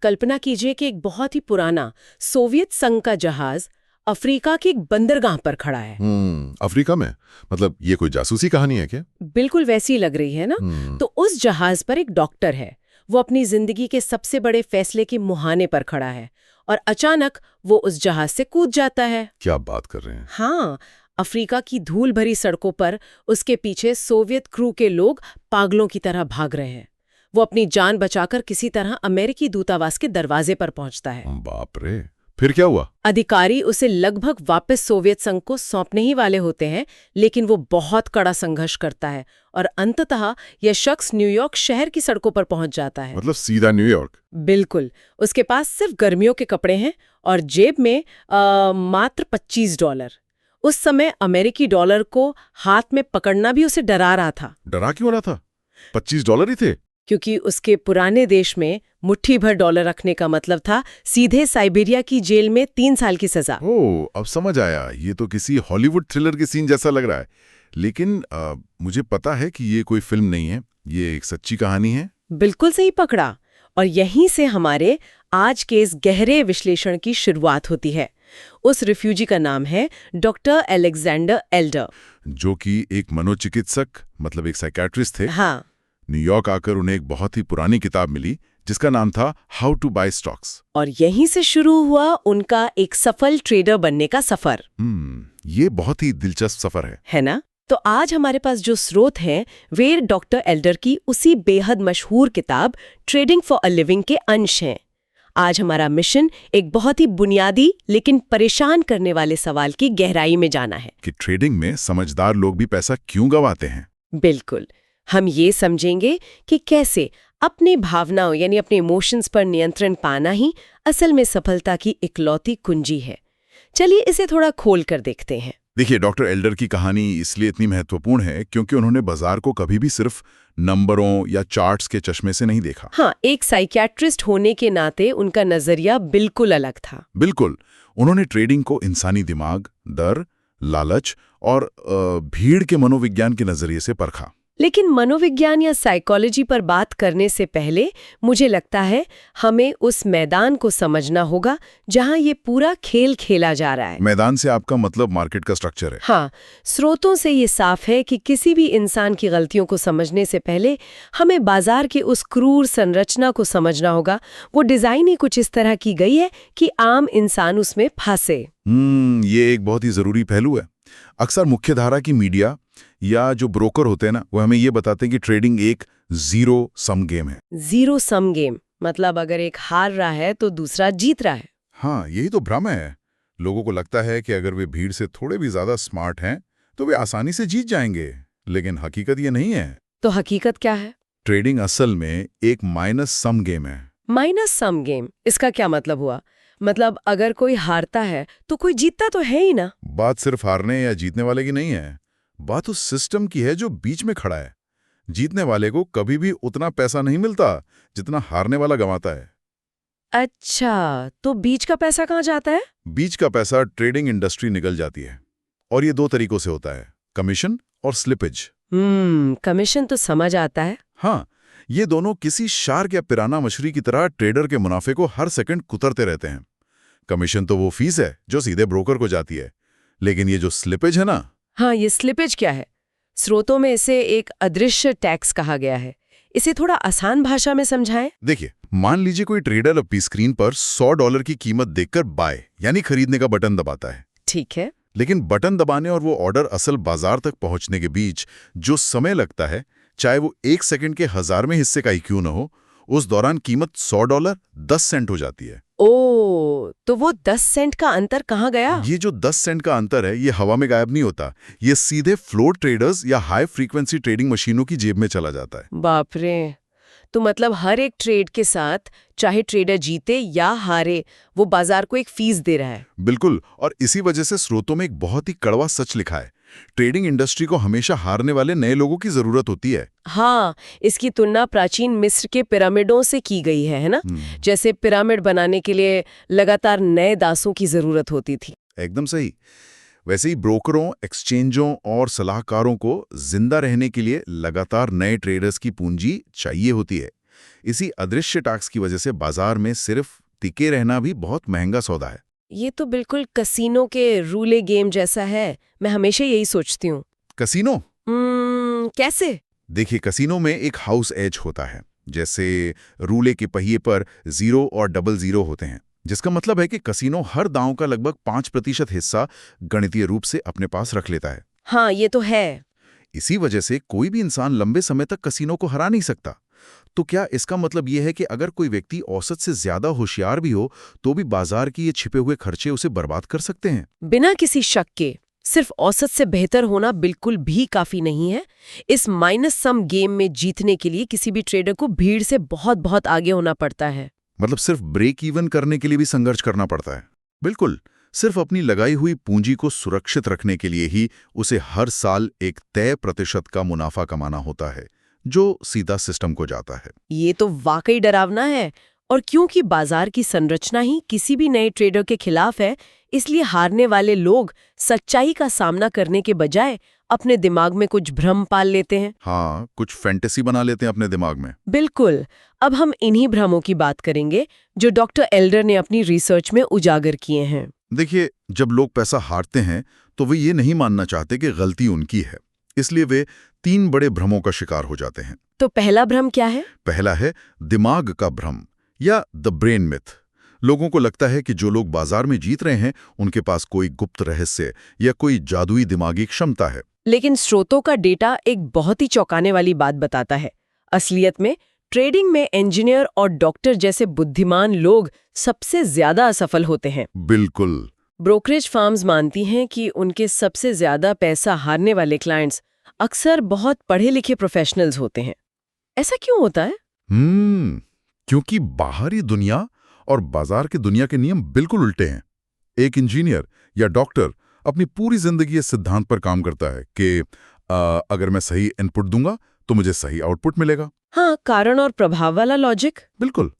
कल्पना कीजिए कि एक बहुत ही पुराना सोवियत संघ का जहाज अफ्रीका की एक बंदरगाह पर खड़ा है। अफ्रीका में? मतलब ये कोई जासूसी कहानी है क्या? बिल्कुल वैसी लग रही है ना। तो उस जहाज पर एक डॉक्टर है। वो अपनी जिंदगी के सबसे बड़े फैसले के मुहाने पर खड़ा है और अचानक वो उस जहाज से कूद जाता है। क्या बात कर रहे हैं? हाँ, अफ्रीका की धूल भरी सड़कों पर उसके पीछे सोवियत क्रू के लोग पागलों की तरह भाग रहे हैं। वो अपनी जान बचाकर किसी तरह अमेरिकी दूतावास के दरवाजे पर पहुंचता है। बाप रे, फिर क्या हुआ? अधिकारी उसे लगभग वापस सोवियत संघ को सौंपने ही वाले होते हैं, लेकिन वो बहुत कड़ा संघर्ष करता है और अंततः यह शख्स न्यूयॉर्क शहर की सड़कों पर पहुंच जाता है। मतलब सीधा न्यूयॉर्क? बिल्कुल। उसके पास सिर्फ गर्मियों के कपड़े हैं और जेब में मात्र $25। उस समय अमेरिकी डॉलर को हाथ में पकड़ना भी उसे डरा रहा था। डरा क्यों रहा था? $25 ही थे? क्योंकि उसके पुराने देश में मुट्ठी भर डॉलर रखने का मतलब था सीधे साइबेरिया की जेल में 3 साल की सजा। ओह, अब समझ आया। ये तो किसी हॉलीवुड थ्रिलर के सीन जैसा लग रहा है। लेकिन मुझे पता है कि ये कोई फिल्म नहीं है, ये एक सच्ची कहानी है। बिल्कुल सही पकड़ा। और यहीं से हमारे आज के इस गहरे विश्लेषण की शुरुआत होती है। उस रिफ्यूजी का नाम है डॉक्टर अलेक्जेंडर एल्डर, जो कि एक मनोचिकित्सक, मतलब एक साइकियाट्रिस्ट थे। हाँ। न्यूयॉर्क आकर उन्हें एक बहुत ही पुरानी किताब मिली जिसका नाम था हाउ टू बाय स्टॉक्स। और यहीं से शुरू हुआ उनका एक सफल ट्रेडर बनने का सफर। ये बहुत ही दिलचस्प सफर है ना? तो आज हमारे पास जो स्रोत हैं वे डॉक्टर एल्डर की उसी बेहद मशहूर किताब ट्रेडिंग फॉर अ लिविंग के अंश हैं। आज हमारा मिशन एक बहुत ही बुनियादी लेकिन परेशान करने वाले सवाल की गहराई में जाना है कि ट्रेडिंग में समझदार लोग भी पैसा क्यों गंवाते हैं। बिल्कुल। हम ये समझेंगे कि कैसे अपनी भावनाओं यानी अपने इमोशंस पर नियंत्रण पाना ही असल में सफलता की इकलौती कुंजी है। चलिए इसे थोड़ा खोल कर देखते हैं। देखिए, डॉक्टर एल्डर की कहानी इसलिए इतनी महत्वपूर्ण है क्योंकि उन्होंने बाजार को कभी भी सिर्फ नंबरों या चार्ट्स के चश्मे से नहीं देखा। हाँ, एक साइकियाट्रिस्ट होने के नाते उनका नजरिया बिल्कुल अलग था। बिल्कुल। उन्होंने ट्रेडिंग को इंसानी दिमाग, डर, लालच और भीड़ के मनोविज्ञान के नजरिए से परखा। लेकिन मनोविज्ञान या साइकोलॉजी पर बात करने से पहले मुझे लगता है हमें उस मैदान को समझना होगा जहां ये पूरा खेल खेला जा रहा है। मैदान से आपका मतलब मार्केट का स्ट्रक्चर है? हाँ, स्रोतों से ये साफ है कि किसी भी इंसान की गलतियों को समझने से पहले हमें बाजार की उस क्रूर संरचना को समझना होगा। वो डिजाइन ही कुछ इस तरह की गई है कि आम इंसान उसमें फंसे। ये एक बहुत ही जरूरी पहलू है। अक्सर मुख्यधारा की मीडिया या जो ब्रोकर होते हैं ना, वो हमें ये बताते हैं कि ट्रेडिंग एक जीरो सम गेम है। जीरो सम गेम मतलब अगर एक हार रहा है तो दूसरा जीत रहा है। हाँ, यही तो भ्रम है। लोगों को लगता है कि अगर वे भीड़ से थोड़े भी ज्यादा स्मार्ट हैं तो वे आसानी से जीत जाएंगे, लेकिन हकीकत ये नहीं है। तो हकीकत क्या है? ट्रेडिंग असल में एक माइनस सम गेम है। माइनस सम गेम, इसका क्या मतलब हुआ? मतलब अगर कोई हारता है तो कोई जीतता तो है ही ना। बात सिर्फ हारने या जीतने वाले की नहीं है, बात उस सिस्टम की है जो बीच में खड़ा है। जीतने वाले को कभी भी उतना पैसा नहीं मिलता जितना हारने वाला गंवाता है। अच्छा, तो बीच का पैसा कहाँ जाता है? बीच का पैसा ट्रेडिंग इंडस्ट्री निकल जाती है, और ये 2 तरीकों से होता है, कमीशन और स्लिपेज। कमीशन तो समझ आता है। हाँ, ये दोनों किसी शार्क या पिराना मछली की तरह ट्रेडर के मुनाफे को हर सेकंड कुतरते रहते हैं। कमीशन तो वो फीस है जो सीधे ब्रोकर को जाती है, लेकिन ये जो स्लिपेज है ना। हाँ, ये स्लिपेज क्या है? स्रोतों में इसे एक अदृश्य टैक्स कहा गया है। इसे थोड़ा आसान भाषा में समझाएं। देखिए, मान लीजिए कोई ट्रेडर अपनी स्क्रीन पर $100 की कीमत देखकर बाय यानी खरीदने का बटन दबाता है। ठीक है। लेकिन बटन दबाने और वो ऑर्डर असल बाजार तक पहुंचने के बीच जो समय लगता है, चाहे वो 1 सेकंड के 1000वें हिस्से का ही क्यों न हो, उस दौरान कीमत $100 10 सेंट हो जाती है। ओ, तो वो 10 सेंट का अंतर कहाँ गया? ये जो 10 सेंट का अंतर है, ये हवा में गायब नहीं होता। ये सीधे फ्लोर ट्रेडर्स या हाई फ्रीक्वेंसी ट्रेडिंग मशीनों की जेब में चला जाता है। बाप रे। तो मतलब हर एक ट्रेड के साथ चाहे ट्रेडर जीते या हारे, वो बाजार को एक फीस दे रहा है। बिल्कुल, और इसी वजह से स्रोतों में एक बहुत ही कड़वा सच लिखा है। ट्रेडिंग इंडस्ट्री को हमेशा हारने वाले नए लोगों की जरूरत होती है। हाँ, इसकी तुलना प्राचीन मिस्र के पिरामिडों से की गई है ना? जैसे पिरामिड बनाने के लिए लगातार नए दासों की जरूरत होती थी। एकदम सही। वैसे ही ब्रोकरों, एक्सचेंजों और सलाहकारों को जिंदा रहने के लिए लगातार नए ट्रेडर्स की पूंजी चाहिए होती है। इसी अदृश्य टैक्स की वजह से बाजार में सिर्फ टिके रहना भी बहुत महंगा सौदा है। ये तो बिल्कुल कसीनो के रूले गेम जैसा है। मैं हमेशा यही सोचती हूँ। कसीनो? कैसे? देखिए, कसीनो में एक हाउस एज होता है, जैसे रूले के पहिए पर 0 और 00 होते हैं, जिसका मतलब है कि कसीनो हर दांव का लगभग 5% हिस्सा गणितीय रूप से अपने पास रख लेता है। हाँ, ये तो है। इसी वजह से कोई भी इंसान लंबे समय तक कसीनो को हरा नहीं सकता। तो क्या इसका मतलब यह है कि अगर कोई व्यक्ति औसत से ज्यादा होशियार भी हो तो भी बाजार की ये छिपे हुए खर्चे उसे बर्बाद कर सकते हैं? बिना किसी शक के सिर्फ औसत से बेहतर होना बिल्कुल भी काफी नहीं है। इस माइनस सम गेम में जीतने के लिए किसी भी ट्रेडर को भीड़ से बहुत बहुत आगे होना पड़ता है। मतलब सिर्फ ब्रेक इवन करने के लिए भी संघर्ष करना पड़ता है? बिल्कुल। सिर्फ अपनी लगाई हुई पूंजी को सुरक्षित रखने के लिए ही उसे हर साल एक तय प्रतिशत का मुनाफा कमाना होता है, जो सीधा सिस्टम को जाता है। ये तो वाकई डरावना है। और क्योंकि बाजार की संरचना ही किसी भी नए ट्रेडर के खिलाफ है, इसलिए हारने वाले लोग सच्चाई का सामना करने के बजाय अपने दिमाग में कुछ भ्रम पाल लेते हैं। हाँ, कुछ फैंटेसी बना लेते हैं अपने दिमाग में। बिल्कुल। अब हम इन्हीं भ्रमों की बात करेंगे जो डॉक्टर एल्डर ने अपनी रिसर्च में उजागर किए हैं। देखिए, जब लोग पैसा हारते हैं तो वे ये नहीं मानना चाहते कि गलती उनकी है, इसलिए वे 3 बड़े भ्रमों का शिकार हो जाते हैं। तो पहला भ्रम क्या है? पहला है दिमाग का भ्रम या द ब्रेन मिथ। लोगों को लगता है कि जो लोग बाजार में जीत रहे हैं उनके पास कोई गुप्त रहस्य या कोई जादुई दिमागी क्षमता है। लेकिन स्रोतों का डेटा एक बहुत ही चौंकाने वाली बात बताता है। असलियत में ट्रेडिंग में इंजीनियर और डॉक्टर जैसे बुद्धिमान लोग सबसे ज्यादा असफल होते हैं। बिल्कुल। ब्रोकरेज फर्म्स मानती हैं कि उनके सबसे ज्यादा पैसा हारने वाले क्लाइंट्स अक्सर बहुत पढ़े लिखे प्रोफेशनल्स होते हैं। ऐसा क्यों होता है? क्योंकि बाहरी दुनिया और बाजार की दुनिया के नियम बिल्कुल उल्टे हैं। एक इंजीनियर या डॉक्टर अपनी पूरी जिंदगी इस सिद्धांत पर काम करता है कि अगर मैं सही इनपुट दूंगा तो मुझे सही आउटपुट मिलेगा। हाँ, कारण और प्रभाव वाला लॉजिक। बिल्कुल।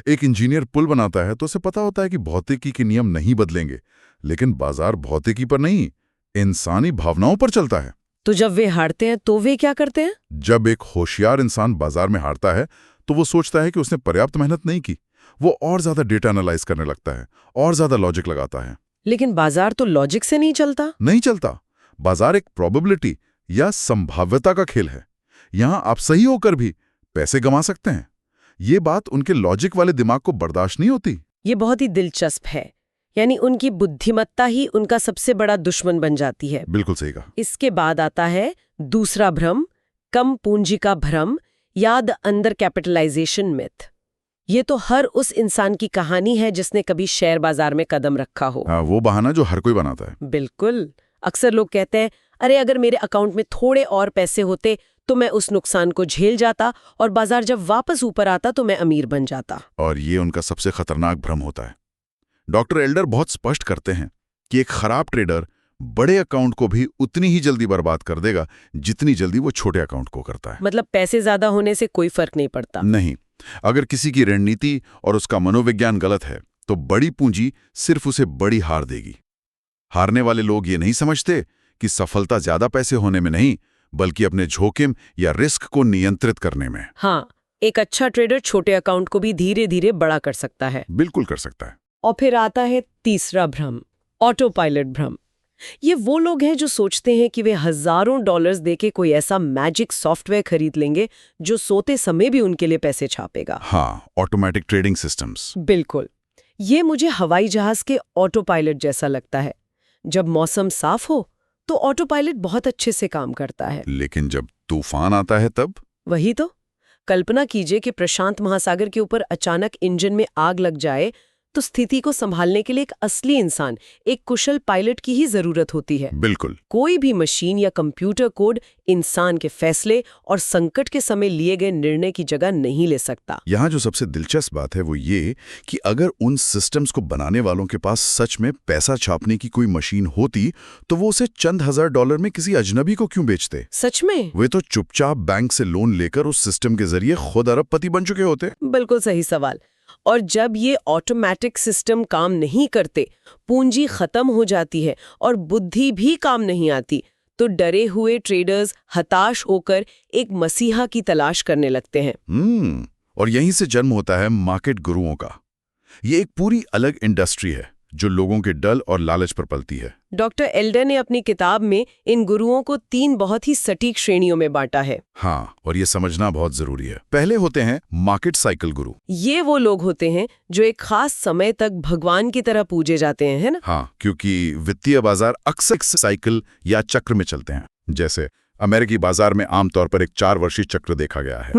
एक इंजीनियर पुल बनाता है तो उसे पता होता है कि भौतिकी के नियम नहीं बदलेंगे, लेकिन बाजार भौतिकी पर नहीं, इंसानी भावनाओं पर चलता है। तो जब वे हारते हैं तो वे क्या करते हैं? जब एक होशियार इंसान बाजार में हारता है तो वो सोचता है कि उसने पर्याप्त मेहनत नहीं की। वो और ज्यादा डेटा एनालाइज करने लगता है और ज्यादा लॉजिक लगाता है। लेकिन बाजार तो लॉजिक से नहीं चलता। नहीं चलता। बाजार एक प्रोबेबिलिटी या संभाव्यता का खेल है। यहां आप सही होकर भी पैसे गंवा सकते हैं। ये बात उनके लॉजिक वाले दिमाग को बर्दाश्त नहीं होती। ये बहुत ही दिलचस्प है। यानी उनकी बुद्धिमत्ता ही उनका सबसे बड़ा दुश्मन बन जाती है। बिल्कुल सही कहा। इसके बाद आता है दूसरा भ्रम, कम पूंजी का भ्रम या द अंडर कैपिटलाइजेशन मिथ। ये तो हर उस इंसान की कहानी है जिसने कभी शेयर बाजार में कदम रखा हो। वो बहाना जो हर कोई बनाता है। बिल्कुल। अक्सर लोग कहते हैं, अरे अगर मेरे अकाउंट में थोड़े और पैसे होते तो मैं उस नुकसान को झेल जाता और बाजार जब वापस ऊपर आता तो मैं अमीर बन जाता। और ये उनका सबसे खतरनाक भ्रम होता है। डॉक्टर एल्डर बहुत स्पष्ट करते हैं कि एक खराब ट्रेडर बड़े अकाउंट को भी उतनी ही जल्दी बर्बाद कर देगा जितनी जल्दी वो छोटे अकाउंट को करता है। मतलब पैसे ज्यादा होने से कोई फर्क नहीं पड़ता। नहीं। अगर किसी की रणनीति और उसका मनोविज्ञान गलत है तो बड़ी पूंजी सिर्फ उसे बड़ी हार देगी। हारने वाले लोग ये नहीं समझते कि सफलता ज्यादा पैसे होने में नहीं, बल्कि अपने जोखिम या रिस्क को नियंत्रित करने में। हाँ, एक अच्छा ट्रेडर छोटे अकाउंट को भी धीरे धीरे बड़ा कर सकता है। बिल्कुल कर सकता है। और फिर आता है तीसरा भ्रम, ऑटो पायलट भ्रम। ये वो लोग हैं जो सोचते हैं कि वे हजारों डॉलर्स देके कोई ऐसा मैजिक सॉफ्टवेयर खरीद लेंगे जो सोते समय भी उनके लिए पैसे छापेगा। हाँ, ऑटोमेटिक ट्रेडिंग सिस्टम्स। बिल्कुल। ये मुझे हवाई जहाज के ऑटो पायलट जैसा लगता है। जब मौसम साफ हो तो ऑटो पायलट बहुत अच्छे से काम करता है, लेकिन जब तूफान आता है तब? वही तो। कल्पना कीजिए कि प्रशांत महासागर के ऊपर अचानक इंजन में आग लग जाए तो स्थिति को संभालने के लिए एक असली इंसान, एक कुशल पायलट की ही जरूरत होती है। बिल्कुल। कोई भी मशीन या कंप्यूटर कोड इंसान के फैसले और संकट के समय लिए गए निर्णय की जगह नहीं ले सकता। यहाँ जो सबसे दिलचस्प बात है वो ये कि अगर उन सिस्टम्स को बनाने वालों के पास सच में पैसा छापने की कोई मशीन होती तो वो उसे चंद हजार डॉलर में किसी अजनबी को क्यों बेचते? सच में? वे तो चुपचाप बैंक से लोन लेकर उस सिस्टम के जरिए खुद अरबपति बन चुके होते। बिल्कुल सही सवाल। और जब ये ऑटोमेटिक सिस्टम काम नहीं करते, पूंजी खत्म हो जाती है और बुद्धि भी काम नहीं आती, तो डरे हुए ट्रेडर्स हताश होकर एक मसीहा की तलाश करने लगते हैं। और यहीं से जन्म होता है मार्केट गुरुओं का। ये एक पूरी अलग इंडस्ट्री है जो लोगों के डर और लालच पर पलती है। डॉक्टर एल्डर ने अपनी किताब में इन गुरुओं को 3 बहुत ही सटीक श्रेणियों में बांटा है। हाँ, और ये समझना बहुत जरूरी है। पहले होते हैं मार्केट साइकिल गुरु। ये वो लोग होते हैं जो एक खास समय तक भगवान की तरह पूजे जाते हैं, है ना? हाँ, क्योंकि वित्तीय बाजार अक्सर साइकिल या चक्र में चलते हैं। जैसे अमेरिकी बाजार में आमतौर पर एक 4 वर्षीय चक्र देखा गया है।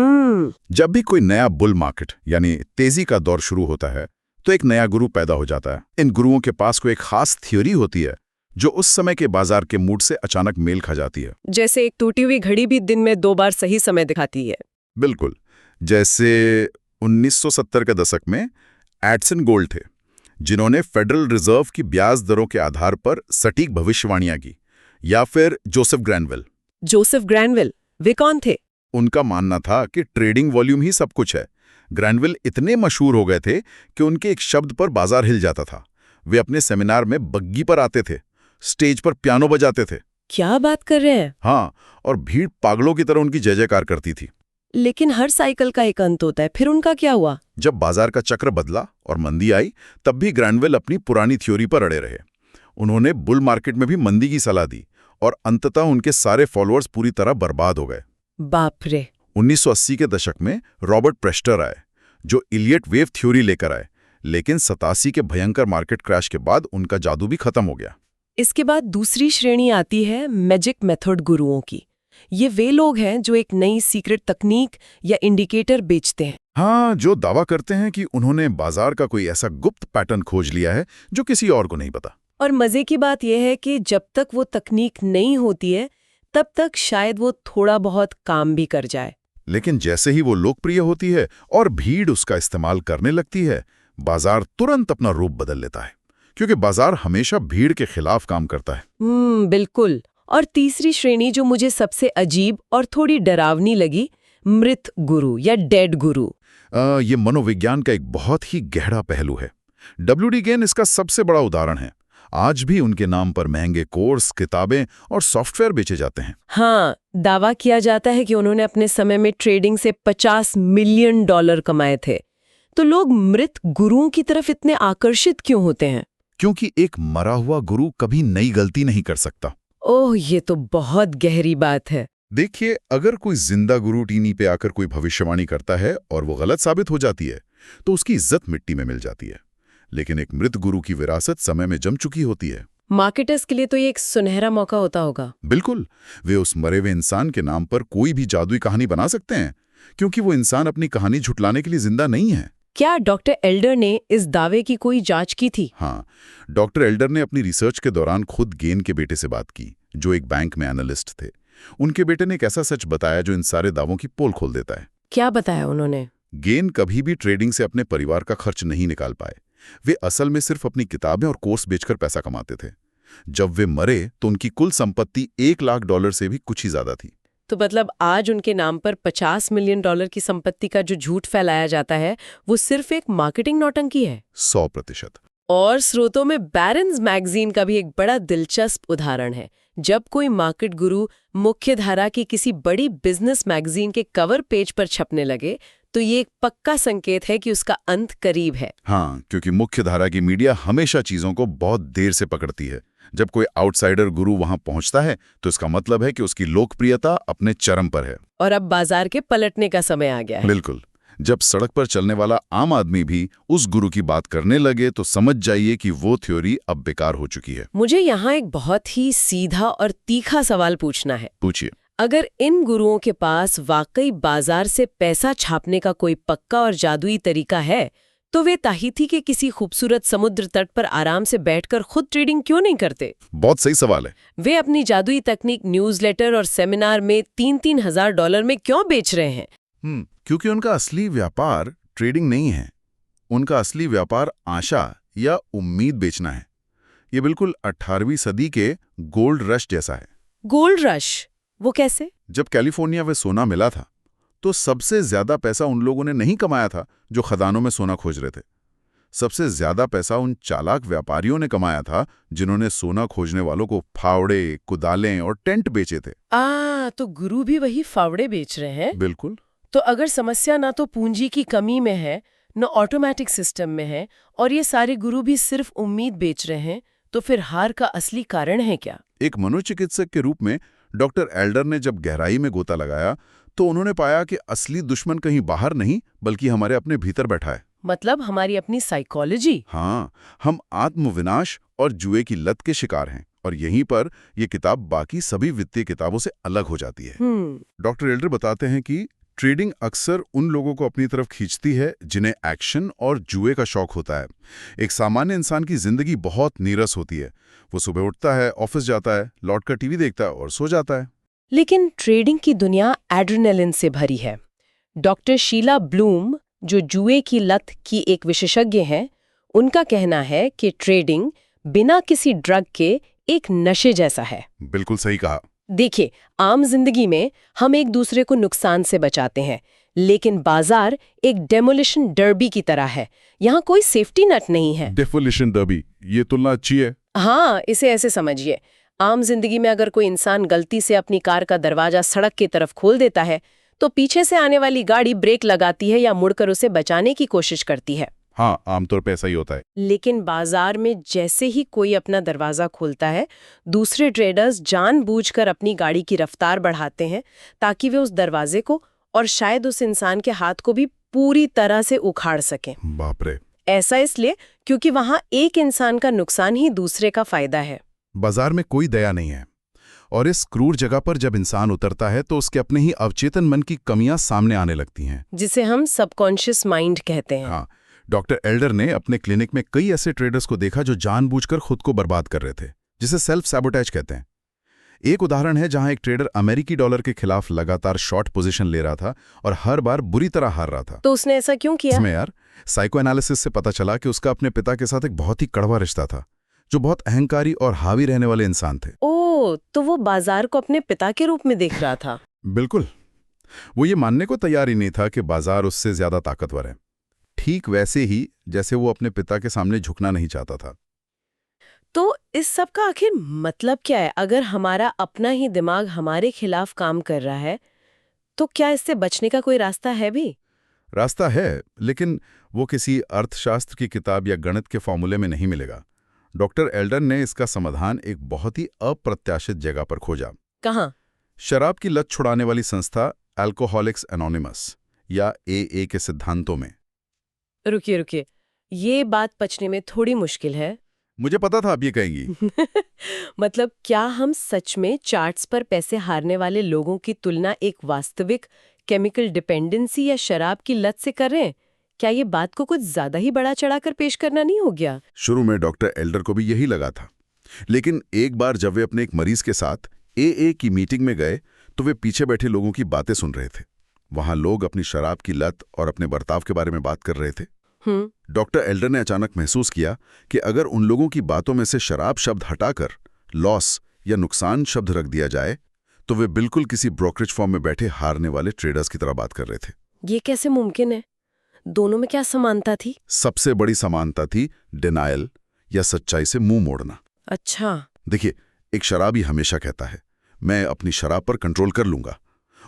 जब भी कोई नया बुल मार्केट यानी तेजी का दौर शुरू होता है तो एक नया गुरु पैदा हो जाता है। इन गुरुओं के पास कोई एक खास थ्योरी होती है जो उस समय के बाजार के मूड से अचानक मेल खा जाती है। जैसे एक टूटी हुई घड़ी भी दिन में 2 बार सही समय दिखाती है। बिल्कुल। जैसे 1970 के दशक में एडसन गोल्ड थे, जिन्होंने फेडरल रिजर्व की ब्याज दरों के आधार पर सटीक भविष्यवाणियां की। या फिर जोसेफ ग्रैनविल, वे कौन थे? उनका मानना था कि ट्रेडिंग वॉल्यूम ही सब कुछ है। ग्रैनविल इतने मशहूर हो गए थे कि उनके एक शब्द पर बाजार हिल जाता था। वे अपने सेमिनार में बग्गी पर आते थे, स्टेज पर पियानो बजाते थे। क्या बात कर रहे हैं? हाँ, और भीड़ पागलों की तरह उनकी जय जयकार करती थी। लेकिन हर साइकिल का एक अंत होता है, फिर उनका क्या हुआ? जब बाजार का चक्र बदला और मंदी आई, तब भी ग्रैनविल अपनी पुरानी थ्योरी पर अड़े रहे। उन्होंने बुल मार्केट में भी मंदी की सलाह दी और अंततः उनके सारे फॉलोअर्स पूरी तरह बर्बाद हो गए। बाप रे। 1980 के दशक में रॉबर्ट प्रेस्टर आए, जो इलियट वेव थ्योरी लेकर आए, लेकिन 87 के भयंकर मार्केट क्रैश के बाद उनका जादू भी खत्म हो गया। इसके बाद दूसरी श्रेणी आती है मैजिक मेथड गुरुओं की। ये वे लोग हैं जो एक नई सीक्रेट तकनीक या इंडिकेटर बेचते हैं। हाँ, जो दावा करते हैं कि उन्होंने बाजार का कोई ऐसा गुप्त पैटर्न खोज लिया है जो किसी और को नहीं पता। और मजे की बात यह है कि जब तक वो तकनीक नहीं होती है, तब तक शायद वो थोड़ा बहुत काम भी कर जाए। लेकिन जैसे ही वो लोकप्रिय होती है और भीड़ उसका इस्तेमाल करने लगती है, बाजार तुरंत अपना रूप बदल लेता है, क्योंकि बाजार हमेशा भीड़ के खिलाफ काम करता है। बिल्कुल। और तीसरी श्रेणी जो मुझे सबसे अजीब और थोड़ी डरावनी लगी, मृत गुरु या डेड गुरु। ये मनोविज्ञान का एक बहुत ही गहरा पहलू है। WD गेन इसका सबसे बड़ा उदाहरण है। आज भी उनके नाम पर महंगे कोर्स, किताबें और सॉफ्टवेयर बेचे जाते हैं। हाँ, दावा किया जाता है कि उन्होंने अपने समय में ट्रेडिंग से $50 मिलियन कमाए थे। तो लोग मृत गुरुओं की तरफ इतने आकर्षित क्यों होते हैं? क्योंकि एक मरा हुआ गुरु कभी नई गलती नहीं कर सकता। ओह, ये तो बहुत गहरी बात है। देखिए, अगर कोई जिंदा गुरु टीवी पे आकर कोई भविष्यवाणी करता है और वो गलत साबित हो जाती है, तो उसकी इज्जत मिट्टी में मिल जाती है। लेकिन एक मृत गुरु की विरासत समय में जम चुकी होती है। मार्केटर्स के लिए तो ये एक सुनहरा मौका होता होगा। बिल्कुल, वे उस मरे हुए इंसान के नाम पर कोई भी जादुई कहानी बना सकते हैं, क्योंकि वो इंसान अपनी कहानी झुटलाने के लिए जिंदा नहीं है। क्या डॉक्टर एल्डर ने इस दावे की कोई जांच की थी? हाँ, डॉक्टर एल्डर ने अपनी रिसर्च के दौरान खुद गेन के बेटे से बात की, जो एक बैंक में एनालिस्ट थे। उनके बेटे ने एक ऐसा सच बताया जो इन सारे दावों की पोल खोल देता है। क्या बताया उन्होंने? गेन कभी भी ट्रेडिंग से अपने परिवार का खर्च नहीं निकाल पाए। वे असल में सिर्फ अपनी किताबें और कोर्स बेचकर पैसा कमाते थे। जब वे मरे तो उनकी कुल संपत्ति $1 लाख से भी कुछ ही ज्यादा थी। तो मतलब आज उनके नाम पर $50 मिलियन की संपत्ति का जो झूठ फैलाया जाता है, वो सिर्फ एक मार्केटिंग नौटंकी है। 100%। और स्रोतों में बैरन्स मैगजीन का भी एक बड़ा दिलचस्प उदाहरण है। जब कोई मार्केट गुरु मुख्य धारा की किसी बड़ी बिजनेस मैगजीन के कवर पेज पर छपने लगे, तो ये एक पक्का संकेत है कि उसका अंत करीब है। हाँ, क्योंकि मुख्य धारा की मीडिया हमेशा चीजों को बहुत देर से पकड़ती है। जब कोई आउटसाइडर गुरु वहां पहुंचता है तो इसका मतलब है कि उसकी लोकप्रियता अपने चरम पर है और अब बाजार के पलटने का समय आ गया है। बिल्कुल। जब सड़क पर चलने वाला आम आदमी भी उस गुरु की बात करने लगे तो समझ जाइए कि वो थ्योरी अब बेकार हो चुकी है। मुझे यहाँ एक बहुत ही सीधा और तीखा सवाल पूछना है। पूछिए। अगर इन गुरुओं के पास वाकई बाजार से पैसा छापने का कोई पक्का और जादुई तरीका है, तो वे ताहिती के किसी खूबसूरत समुद्र तट पर आराम से बैठकर खुद ट्रेडिंग क्यों नहीं करते? बहुत सही सवाल है। वे अपनी जादुई तकनीक न्यूज़लेटर और सेमिनार में $3-3 हजार में क्यों बेच रहे हैं? क्योंकि उनका असली व्यापार ट्रेडिंग नहीं है। उनका असली व्यापार आशा या उम्मीद बेचना है। ये बिल्कुल 18वीं सदी के गोल्ड रश जैसा है। Gold rush? वो कैसे? जब कैलिफोर्निया में सोना मिला था तो सबसे ज्यादा पैसा उन लोगों ने नहीं कमाया था जो खदानों में सोना खोज रहे थे। सबसे ज्यादा पैसा उन चालाक व्यापारियों ने कमाया था जिन्होंने सोना खोजने वालों को फावड़े, कुदालें और टेंट बेचे थे। तो गुरु भी वही फावड़े बेच रहे हैं? बिल्कुल। तो अगर समस्या ना तो पूंजी की कमी में है, न ऑटोमेटिक सिस्टम में है, और ये सारे गुरु भी सिर्फ उम्मीद बेच रहे हैं, तो फिर हार का असली कारण है क्या? एक मनोचिकित्सक के रूप में डॉक्टर एल्डर ने जब गहराई में गोता लगाया तो उन्होंने पाया कि असली दुश्मन कहीं बाहर नहीं बल्कि हमारे अपने भीतर बैठा है। मतलब हमारी अपनी साइकोलॉजी। हाँ, हम आत्मविनाश और जुए की लत के शिकार हैं और यहीं पर यह किताब बाकी सभी वित्तीय किताबों से अलग हो जाती है। डॉक्टर एल्डर बताते हैं कि ट्रेडिंग अक्सर उन लोगों को अपनी तरफ खींचती है जिन्हें एक्शन और जुए का शौक होता है। एक सामान्य इंसान की जिंदगी बहुत नीरस होती है। वो सुबह उठता है, ऑफिस जाता है, लौटकर टीवी देखता है और सो जाता है। लेकिन ट्रेडिंग की दुनिया एड्रेनलिन से भरी है। डॉक्टर शीला ब्लूम, जो जुए की लत की एक विशेषज्ञ हैं, उनका कहना है कि ट्रेडिंग बिना किसी ड्रग के एक नशे जैसा है। बिल्कुल सही कहा। देखिए, आम जिंदगी में हम एक दूसरे को नुकसान से बचाते हैं, लेकिन बाजार एक डेमोलिशन डर्बी की तरह है। यहाँ कोई सेफ्टी नेट नहीं है। डेमोलिशन डर्बी, ये तुलना अच्छी है। हाँ, इसे ऐसे समझिए, आम जिंदगी में अगर कोई इंसान गलती से अपनी कार का दरवाजा सड़क की तरफ खोल देता है, तो पीछे से आने वाली गाड़ी ब्रेक लगाती है या मुड़कर उसे बचाने की कोशिश करती है। हाँ, आमतौर पे ऐसा ही होता है। लेकिन बाजार में जैसे ही कोई अपना दरवाजा खोलता है, दूसरे ट्रेडर्स जानबूझकर अपनी गाड़ी की रफ्तार बढ़ाते हैं ताकि वे उस दरवाजे को और शायद उस इंसान के हाथ को भी पूरी तरह से उखाड़ सकें। बाप रे। ऐसा इसलिए क्योंकि वहां एक इंसान का नुकसान ही दूसरे का फायदा है। बाजार में कोई दया नहीं है और इस क्रूर जगह पर जब इंसान उतरता है तो उसके अपने ही अवचेतन मन की कमियां सामने आने लगती हैं, जिसे हम सबकॉन्शियस माइंड कहते हैं। हाँ, डॉक्टर एल्डर ने अपने क्लिनिक में कई ऐसे ट्रेडर्स को देखा जो जानबूझकर खुद को बर्बाद कर रहे थे, जिसे सेल्फ सैबोटेज कहते हैं। एक उदाहरण है जहां एक ट्रेडर अमेरिकी डॉलर के खिलाफ लगातार शॉर्ट पोजीशन ले रहा था और हर बार बुरी तरह हार रहा था। तो उसने ऐसा क्यों किया? इसमें यार साइको एनालिसिस से पता चला कि उसका अपने पिता के साथ एक बहुत ही कड़वा रिश्ता था, जो बहुत अहंकारी और हावी रहने वाले इंसान थे। ओह, तो वो बाजार को अपने पिता के रूप में देख रहा था। बिल्कुल। वो ये मानने को तैयार ही नहीं था कि बाजार उससे ज्यादा ताकतवर है, ठीक वैसे ही जैसे वो अपने पिता के सामने झुकना नहीं चाहता था। तो इस सब का आखिर मतलब क्या है? अगर हमारा अपना ही दिमाग हमारे खिलाफ काम कर रहा है, तो क्या इससे बचने का कोई रास्ता है भी? रास्ता है, लेकिन वो किसी अर्थशास्त्र की किताब या गणित के फॉर्मूले में नहीं मिलेगा। डॉक्टर एल्डर ने इसका समाधान एक बहुत ही अप्रत्याशित जगह पर खोजा। कहाँ? शराब की लत छुड़ाने वाली संस्था अल्कोहलिक्स एनोनिमस या AA के सिद्धांतों में। रुकिए, ये बात पचने में थोड़ी मुश्किल है। मुझे पता था आप ये कहेंगी। मतलब क्या हम सच में चार्ट्स पर पैसे हारने वाले लोगों की तुलना एक वास्तविक केमिकल डिपेंडेंसी या शराब की लत से कर रहे हैं? क्या ये बात को कुछ ज्यादा ही बड़ा चढ़ाकर पेश करना नहीं हो गया? शुरू में डॉक्टर एल्डर को भी यही लगा था, लेकिन एक बार जब वे अपने एक मरीज के साथ AA की मीटिंग में गए तो वे पीछे बैठे लोगों की बातें सुन रहे थे। वहां लोग अपनी शराब की लत और अपने बर्ताव के बारे में बात कर रहे थे। डॉक्टर एल्डर ने अचानक महसूस किया कि अगर उन लोगों की बातों में से शराब शब्द हटाकर लॉस या नुकसान शब्द रख दिया जाए तो वे बिल्कुल किसी ब्रोकरेज फॉर्म में बैठे हारने वाले ट्रेडर्स की तरह बात कर रहे थे। ये कैसे मुमकिन है? दोनों में क्या समानता थी? सबसे बड़ी समानता थी डिनायल या सच्चाई से मुंह मोड़ना। अच्छा। देखिए, एक शराबी हमेशा कहता है मैं अपनी शराब पर कंट्रोल कर लूंगा।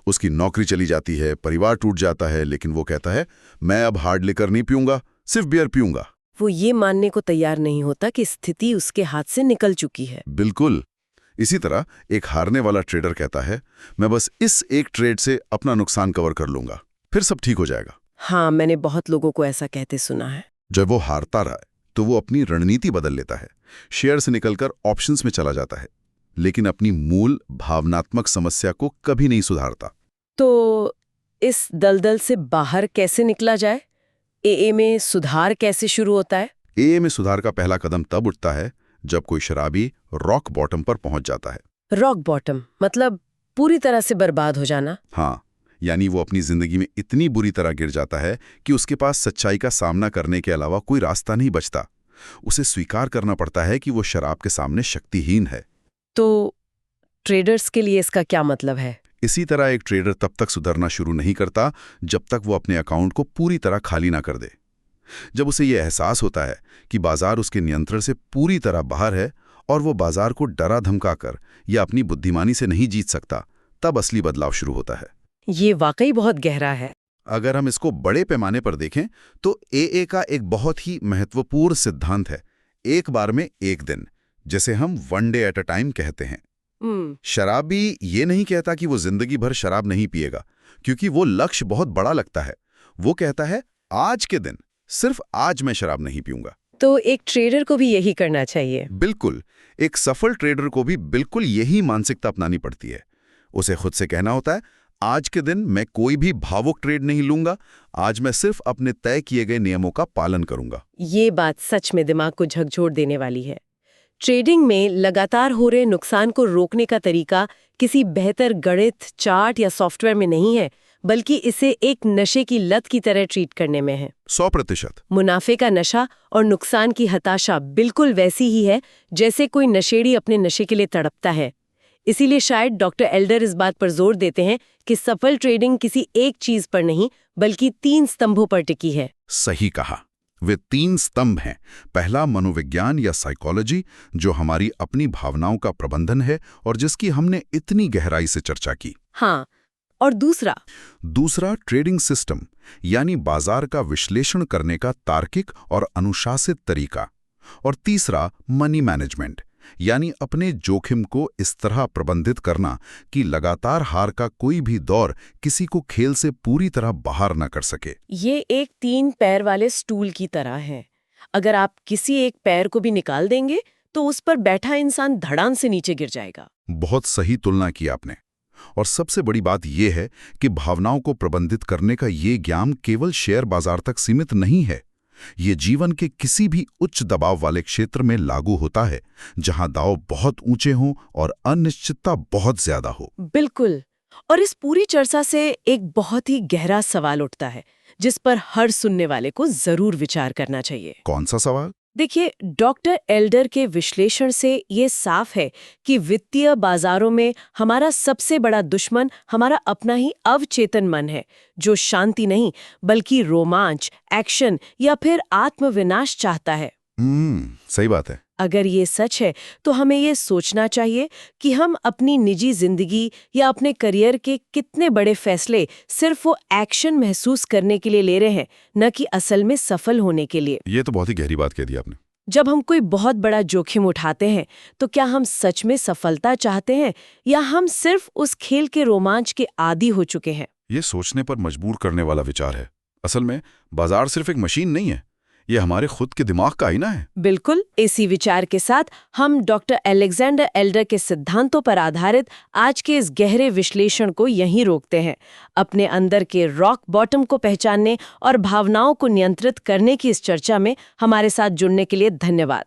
उसकी नौकरी चली जाती है, परिवार टूट जाता है, लेकिन वो कहता है मैं अब हार्ड लिकर नहीं पीऊंगा, सिर्फ बियर पीऊंगा। वो ये मानने को तैयार नहीं होता कि स्थिति उसके हाथ से निकल चुकी है। बिल्कुल। इसी तरह एक हारने वाला ट्रेडर कहता है मैं बस इस एक ट्रेड से अपना नुकसान कवर कर लूंगा, फिर सब ठीक हो जाएगा। हाँ, मैंने बहुत लोगों को ऐसा कहते सुना है। जब वो हारता रहा तो वो अपनी रणनीति बदल लेता है, शेयर से निकलकर ऑप्शंस में चला जाता है, लेकिन अपनी मूल भावनात्मक समस्या को कभी नहीं सुधारता। तो इस दलदल से बाहर कैसे निकला जाए? AA में सुधार कैसे शुरू होता है? AA में सुधार का पहला कदम तब उठता है जब कोई शराबी रॉक बॉटम पर पहुंच जाता है। रॉक बॉटम मतलब पूरी तरह से बर्बाद हो जाना? हाँ, यानी वो अपनी जिंदगी में इतनी बुरी तरह गिर जाता है कि उसके पास सच्चाई का सामना करने के अलावा कोई रास्ता नहीं बचता। उसे स्वीकार करना पड़ता है कि वो शराब के सामने शक्तिहीन है। तो ट्रेडर्स के लिए इसका क्या मतलब है? इसी तरह एक ट्रेडर तब तक सुधरना शुरू नहीं करता जब तक वो अपने अकाउंट को पूरी तरह खाली ना कर दे। जब उसे ये एहसास होता है कि बाजार उसके नियंत्रण से पूरी तरह बाहर है और वो बाजार को डरा धमकाकर या अपनी बुद्धिमानी से नहीं जीत सकता, तब असली बदलाव शुरू होता है। ये वाकई बहुत गहरा है। अगर हम इसको बड़े पैमाने पर देखें तो एए का एक बहुत ही महत्वपूर्ण सिद्धांत है, एक बार में एक दिन, जिसे हम one day at a time कहते हैं। शराबी ये नहीं कहता कि वो जिंदगी भर शराब नहीं पिएगा, क्योंकि वो लक्ष्य बहुत बड़ा लगता है। वो कहता है आज के दिन, सिर्फ आज मैं शराब नहीं पीऊंगा। तो एक ट्रेडर को भी यही करना चाहिए। बिल्कुल, एक सफल ट्रेडर को भी बिल्कुल यही मानसिकता अपनानी पड़ती है। उसे खुद से कहना होता है, आज के दिन मैं कोई भी भावुक ट्रेड नहीं लूंगा, आज मैं सिर्फ अपने तय किए गए नियमों का पालन करूंगा। ये बात सच में दिमाग को झकझोर देने वाली है। ट्रेडिंग में लगातार हो रहे नुकसान को रोकने का तरीका किसी बेहतर गणित, चार्ट या सॉफ्टवेयर में नहीं है, बल्कि इसे एक नशे की लत की तरह ट्रीट करने में है। 100%। मुनाफे का नशा और नुकसान की हताशा बिल्कुल वैसी ही है जैसे कोई नशेड़ी अपने नशे के लिए तड़पता है। इसीलिए शायद डॉक्टर एल्डर इस बात पर जोर देते हैं कि सफल ट्रेडिंग किसी एक चीज पर नहीं, बल्कि 3 स्तंभों पर टिकी है। सही कहा, वे 3 स्तंभ हैं। पहला मनोविज्ञान या साइकोलॉजी, जो हमारी अपनी भावनाओं का प्रबंधन है और जिसकी हमने इतनी गहराई से चर्चा की। हाँ, और दूसरा ट्रेडिंग सिस्टम, यानी बाजार का विश्लेषण करने का तार्किक और अनुशासित तरीका। और तीसरा मनी मैनेजमेंट, यानी अपने जोखिम को इस तरह प्रबंधित करना कि लगातार हार का कोई भी दौर किसी को खेल से पूरी तरह बाहर न कर सके। ये एक 3 पैर वाले स्टूल की तरह है। अगर आप किसी एक पैर को भी निकाल देंगे तो उस पर बैठा इंसान धड़ाम से नीचे गिर जाएगा। बहुत सही तुलना की आपने। और सबसे बड़ी बात यह है कि भावनाओं को प्रबंधित करने का ये ज्ञान केवल शेयर बाजार तक सीमित नहीं है। ये जीवन के किसी भी उच्च दबाव वाले क्षेत्र में लागू होता है, जहां दांव बहुत ऊंचे हों और अनिश्चितता बहुत ज्यादा हो। बिल्कुल। और इस पूरी चर्चा से एक बहुत ही गहरा सवाल उठता है, जिस पर हर सुनने वाले को जरूर विचार करना चाहिए। कौन सा सवाल? देखिए, डॉक्टर एल्डर के विश्लेषण से ये साफ है कि वित्तीय बाजारों में हमारा सबसे बड़ा दुश्मन हमारा अपना ही अवचेतन मन है, जो शांति नहीं बल्कि रोमांच, एक्शन या फिर आत्मविनाश चाहता है। सही बात है। अगर ये सच है तो हमें ये सोचना चाहिए कि हम अपनी निजी जिंदगी या अपने करियर के कितने बड़े फैसले सिर्फ वो एक्शन महसूस करने के लिए ले रहे हैं, न कि असल में सफल होने के लिए। ये तो बहुत ही गहरी बात कह दी आपने। जब हम कोई बहुत बड़ा जोखिम उठाते हैं तो क्या हम सच में सफलता चाहते हैं या हम सिर्फ उस खेल के रोमांच के आदी हो चुके हैं? ये सोचने पर मजबूर करने वाला विचार है। असल में बाजार सिर्फ एक मशीन नहीं है, ये हमारे खुद के दिमाग का आईना है। बिल्कुल। इसी विचार के साथ हम डॉक्टर अलेक्जेंडर एल्डर के सिद्धांतों पर आधारित आज के इस गहरे विश्लेषण को यहीं रोकते हैं। अपने अंदर के रॉक बॉटम को पहचानने और भावनाओं को नियंत्रित करने की इस चर्चा में हमारे साथ जुड़ने के लिए धन्यवाद।